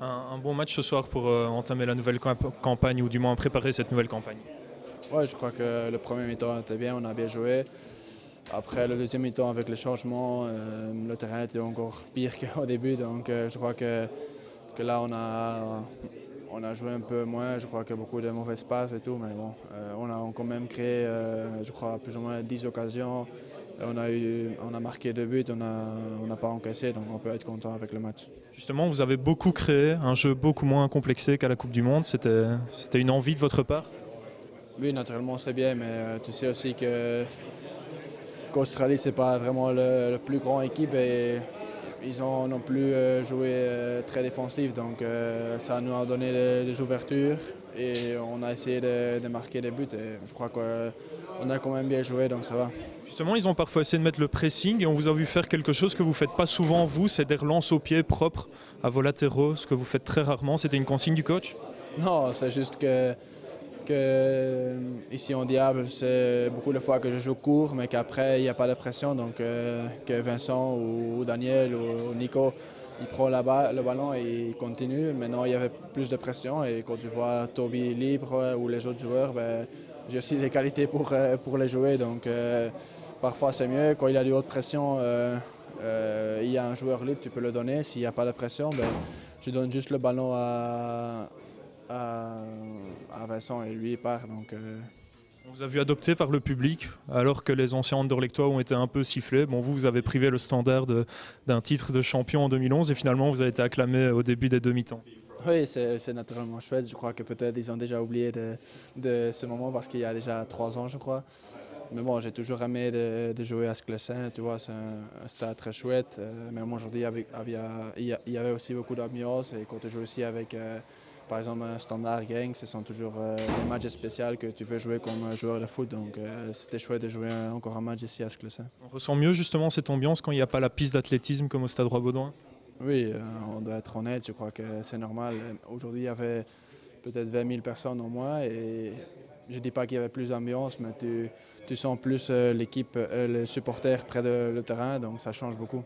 Un bon match ce soir pour entamer la nouvelle campagne ou du moins préparer cette nouvelle campagne. Ouais, je crois que le premier mi-temps était bien, on a bien joué. Après le deuxième mi-temps avec les changements, le terrain était encore pire qu'au début. Donc je crois que là on a joué un peu moins. Je crois qu'il y a beaucoup de mauvaises passes et tout. Mais bon, on a quand même créé, je crois, plus ou moins 10 occasions. On a marqué 2 buts, on n'a pas encaissé. Donc on peut être content avec le match. Justement, vous avez beaucoup créé, un jeu beaucoup moins complexé qu'à la Coupe du Monde. C'était une envie de votre part? Oui, naturellement c'est bien, mais tu sais aussi qu'Australie c'est pas vraiment le plus grand équipe et ils ont non plus joué très défensif, donc ça nous a donné des ouvertures et on a essayé de marquer des buts et je crois qu'on a quand même bien joué, donc ça va. Justement, ils ont parfois essayé de mettre le pressing et on vous a vu faire quelque chose que vous ne faites pas souvent vous, c'est des relances au pied propres à vos latéraux, ce que vous faites très rarement. C'était une consigne du coach? Non, c'est juste que ici en Diable, c'est beaucoup de fois que je joue court, mais qu'après il n'y a pas de pression, donc que Vincent ou Daniel ou Nico, il prend le ballon et il continue. Maintenant il y avait plus de pression et quand tu vois Toby libre ou les autres joueurs, ben, j'ai aussi des qualités pour les jouer, donc parfois c'est mieux. Quand il y a de haute pression, il y a un joueur libre, tu peux le donner. S'il n'y a pas de pression, ben, je donne juste le ballon à Vincent et lui il part. Donc, On vous a vu adopté par le public alors que les anciens Anderlechtois ont été un peu sifflés. Bon, vous avez privé le standard d'un titre de champion en 2011 et finalement vous avez été acclamé au début des demi-temps. oui, c'est naturellement chouette. Je crois que peut-être ils ont déjà oublié de ce moment parce qu'il y a déjà 3 ans, je crois. Mais bon, j'ai toujours aimé de jouer à Sclessin, tu vois, c'est un stade très chouette. Même aujourd'hui, il y avait aussi beaucoup d'ambiance et quand tu joues aussi avec, par exemple, un Standard Gang, ce sont toujours des matchs spéciaux que tu veux jouer comme joueur de foot. Donc c'était chouette de jouer encore un match ici à Sclessin. On ressent mieux justement cette ambiance quand il n'y a pas la piste d'athlétisme comme au Stade Roi-Baudouin? Oui, on doit être honnête, je crois que c'est normal. Aujourd'hui, il y avait peut-être 20 000 personnes au moins et je ne dis pas qu'il y avait plus d'ambiance, mais tu sens plus l'équipe, les supporters près de le terrain, donc ça change beaucoup.